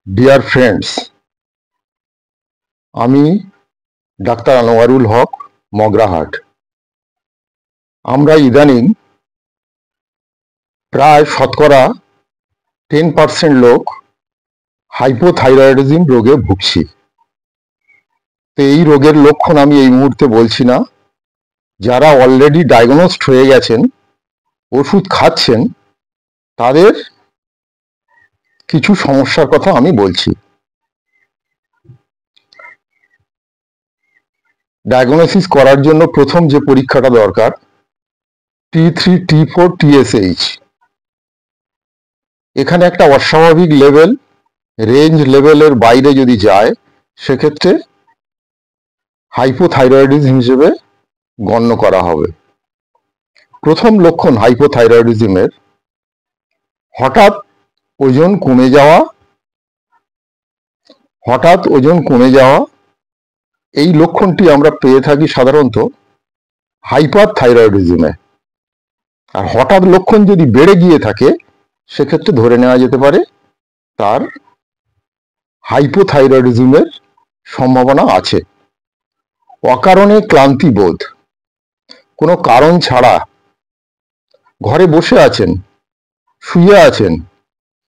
Dear friends, আমি doctor Anwarul Haque, Magrahat. আমরা ইদানিং প্রায় শতকরা 10% লোক হাইপোথাইরয়েডিজম রোগে ভুগছি। তো এই রোগের লক্ষণ আমি এই মুহূর্তে বলছি না। যারা অলরেডি ডায়াগনোসড হয়ে গেছেন, ওষুধ খাচ্ছেন, তাদের কিছু সমস্যার কথা আমি বলছি। ডায়াগনোসিস করার জন্য প্রথম যে পরীক্ষাটা দরকার, T3, T4, TSH। এখানে একটা অস্বাভাবিক লেভেল, রেঞ্জ লেভেলের বাইরে যদি যায়, সেক্ষেত্রে হাইপোথাইরয়েডিজম হিসেবে গণ্য করা হবে। প্রথম লক্ষণ হাইপোথাইরয়েডিজমের হঠাৎ ওজন কমে যাওয়া। এই লক্ষণটি আমরা পেয়ে থাকি সাধারণত হাইপার থাইরয়েডিজমে। আর হঠাৎ লক্ষণ যদি বেড়ে গিয়ে থাকে, সেক্ষেত্রে ধরে নেওয়া যেতে পারে তার হাইপোথাইরয়েডিজমের সম্ভাবনা আছে। অকারণে ক্লান্তি বোধ, কোনো কারণ ছাড়া ঘরে বসে আছেন, শুয়ে আছেন,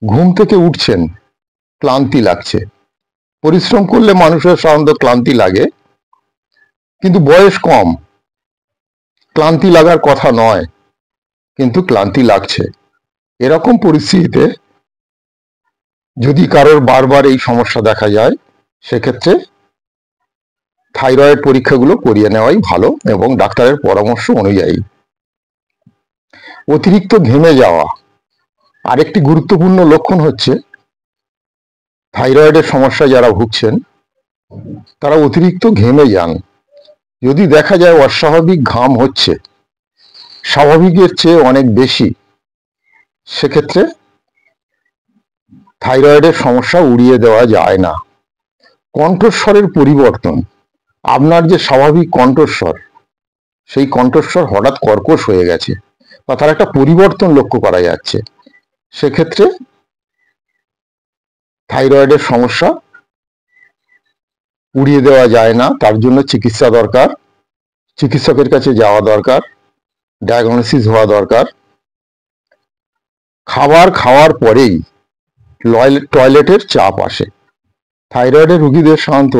ঘুম থেকে উঠছেন, ক্লান্তি লাগছে। পরিশ্রম করলে মানুষের সাধারণত ক্লান্তি লাগে, কিন্তু বয়স কম, ক্লান্তি লাগার কথা নয়, কিন্তু ক্লান্তি লাগছে। এরকম পরিস্থিতিতে যদি কারোর বারবার এই সমস্যা দেখা যায়, সেক্ষেত্রে থাইরয়েড পরীক্ষাগুলো করিয়ে নেওয়াই ভালো এবং ডাক্তারের পরামর্শ অনুযায়ী। অতিরিক্ত ঘেমে যাওয়া আরেকটি গুরুত্বপূর্ণ লক্ষণ হচ্ছে থাইরয়েডের সমস্যায় যারা ভুগছেন, তারা অতিরিক্ত ঘেমে যান। যদি দেখা যায় অস্বাভাবিক ঘাম হচ্ছে, স্বাভাবিকের চেয়ে অনেক বেশি, সেক্ষেত্রে থাইরয়েডের সমস্যা উড়িয়ে দেওয়া যায় না। কণ্ঠস্বরের পরিবর্তন, আপনার যে স্বাভাবিক কণ্ঠস্বর, সেই কণ্ঠস্বর হঠাৎ কর্কশ হয়ে গেছে বা তার একটা পরিবর্তন লক্ষ্য করা যাচ্ছে, সেক্ষেত্রে থাইরয়েডের সমস্যা উড়িয়ে দেওয়া যায় না। তার জন্য চিকিৎসা দরকার, চিকিৎসকের কাছে যাওয়া দরকার, ডায়াগনোসিস হওয়া দরকার। খাবার খাওয়ার পরেই টয়লেটের চাপ আসে। থাইরয়েডের রোগীদের সাধারণত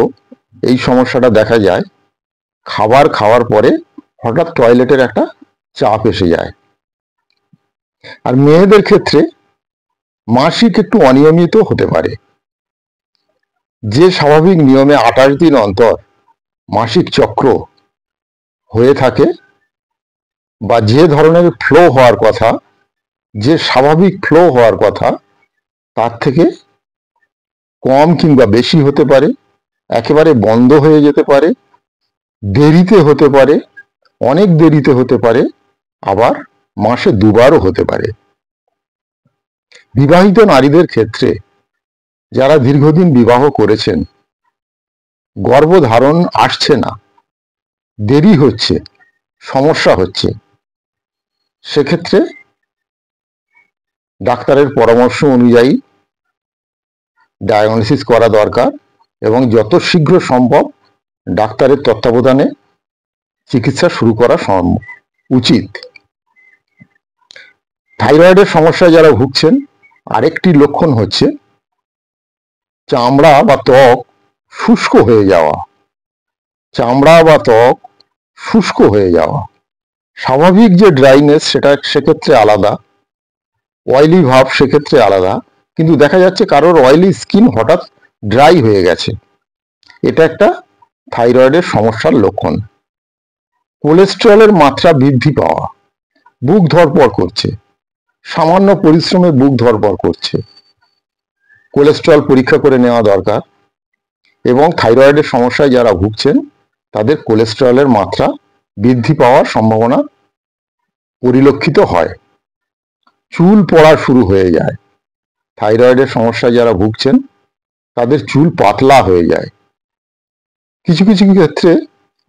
এই সমস্যাটা দেখা যায়, খাবার খাওয়ার পরে হঠাৎ টয়লেটের একটা চাপ এসে যায়। আর মেয়েদের ক্ষেত্রে মাসিক একটু অনিয়মিত হতে পারে। যে স্বাভাবিক নিয়মে 28 দিন অন্তর মাসিক চক্র হয়ে থাকে, বা যে ধরনের ফ্লো হওয়ার কথা, যে স্বাভাবিক ফ্লো হওয়ার কথা, তার থেকে কম কিংবা বেশি হতে পারে, একেবারে বন্ধ হয়ে যেতে পারে, দেরিতে হতে পারে, অনেক দেরিতে হতে পারে, আবার মাসে দুবারও হতে পারে। বিবাহিত নারীদের ক্ষেত্রে, যারা দীর্ঘদিন বিবাহ করেছেন, গর্ভধারণ আসছে না, দেরি হচ্ছে, সমস্যা হচ্ছে, সেক্ষেত্রে ডাক্তারের পরামর্শ অনুযায়ী ডায়াগনোসিস করা দরকার এবং যত শীঘ্র সম্ভব ডাক্তারের তত্ত্বাবধানে চিকিৎসা শুরু করা উচিত। থাইরয়েডের সমস্যায় যারা ভুগছেন, আরেকটি লক্ষণ হচ্ছে চামড়া বা ত্বক শুষ্ক হয়ে যাওয়া। চামড়া বা ত্বক শুষ্ক হয়ে যাওয়া, স্বাভাবিক যে ড্রাইনেস সেটা সেক্ষেত্রে আলাদা, অয়েলি ভাব সেক্ষেত্রে আলাদা, কিন্তু দেখা যাচ্ছে কারোর অয়েলি স্কিন হঠাৎ ড্রাই হয়ে গেছে, এটা একটা থাইরয়েডের সমস্যার লক্ষণ। কোলেস্টেরলের মাত্রা বৃদ্ধি পাওয়া, বুক ধড়ফড় করছে, সামান্য পরিশ্রমে বুক ধড়ফড় করছে, কোলেস্টেরল পরীক্ষা করে নেওয়া দরকার। এবং থাইরয়েডের সমস্যায় যারা ভুগছেন, তাদের কোলেস্টেরলের মাত্রা বৃদ্ধি পাওয়ার সম্ভাবনা পরিলক্ষিত হয়। চুল পড়া শুরু হয়ে যায়। থাইরয়েডের সমস্যায় যারা ভুগছেন, তাদের চুল পাতলা হয়ে যায়। কিছু কিছু ক্ষেত্রে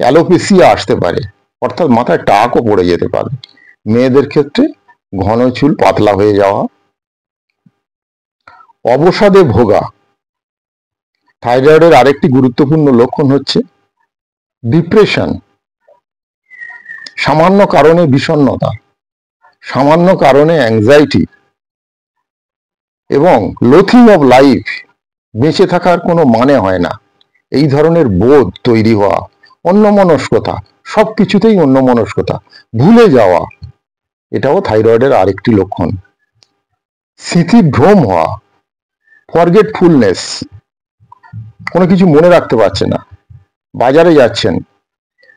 অ্যালোপেসিয়া আসতে পারে, অর্থাৎ মাথায় টাকও পড়ে যেতে পারে। মেয়েদের ক্ষেত্রে ঘন চুল পাতলা হয়ে যাওয়া। অবসাদে ভোগা, থাইরয়েডের আরেকটি গুরুত্বপূর্ণ লক্ষণ হচ্ছে ডিপ্রেশন, সামান্য কারণে বিষণ্ণতা, সামান্য কারণে অ্যাংজাইটি এবং লোথিং অব লাইফ, বেঁচে থাকার কোনো মানে হয় না, এই ধরনের বোধ তৈরি হওয়া, অন্যমনস্কতা, সবকিছুতেই অন্যমনস্কতা, ভুলে যাওয়া, এটাও থাইরয়েডের আরেকটি লক্ষণ। স্মৃতিভ্রম হওয়া, ফরগেটফুলনেস, কোনো কিছু মনে রাখতে পারছে না। বাজারে যাচ্ছেন,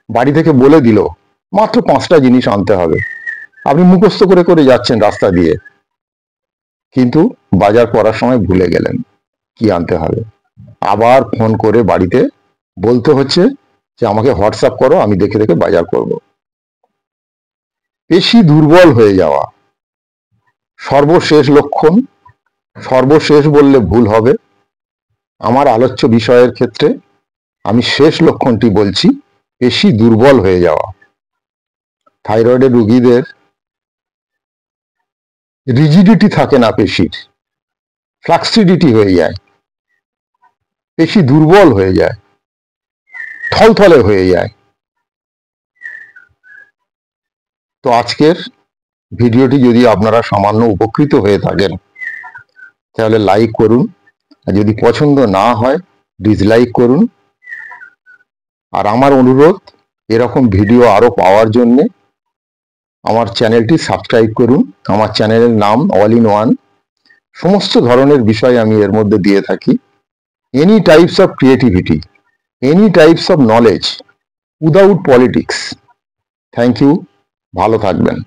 বাড়ি থেকে বলে দিল মাত্র 5টা জিনিস আনতে হবে, আপনি মুখস্থ করে করে যাচ্ছেন রাস্তা দিয়ে, কিন্তু বাজার করার সময় ভুলে গেলেন কি আনতে হবে, আবার ফোন করে বাড়িতে বলতে হচ্ছে যে আমাকে হোয়াটসঅ্যাপ করো, আমি দেখে দেখে বাজার করব। পেশি দুর্বল হয়ে যাওয়া সর্বশেষ লক্ষণ, সর্বশেষ বললে ভুল হবে, আমার আলোচ্য বিষয়ের ক্ষেত্রে আমি শেষ লক্ষণটি বলছি, পেশি দুর্বল হয়ে যাওয়া। থাইরয়েডের রোগীদের রিজিডিটি থাকে না, পেশির ফ্লাক্সিডিটি হয়ে যায়, পেশি দুর্বল হয়ে যায়, থলথলে হয়ে যায়। তো আজকের ভিডিওটি যদি আপনারা সামান্য উপকৃত হয়ে থাকেন তাহলে লাইক করুন, আর যদি পছন্দ না হয় ডিসলাইক করুন। আর আমার অনুরোধ, এরকম ভিডিও আরো পাওয়ার জন্য আমার চ্যানেলটি সাবস্ক্রাইব করুন। আমার চ্যানেলের নাম অল ইন ওয়ান। সমস্ত ধরনের বিষয় আমি এর মধ্যে দিয়ে থাকি। Any types of creativity, any types of knowledge without politics. Thank you, ভালো থাকবেন।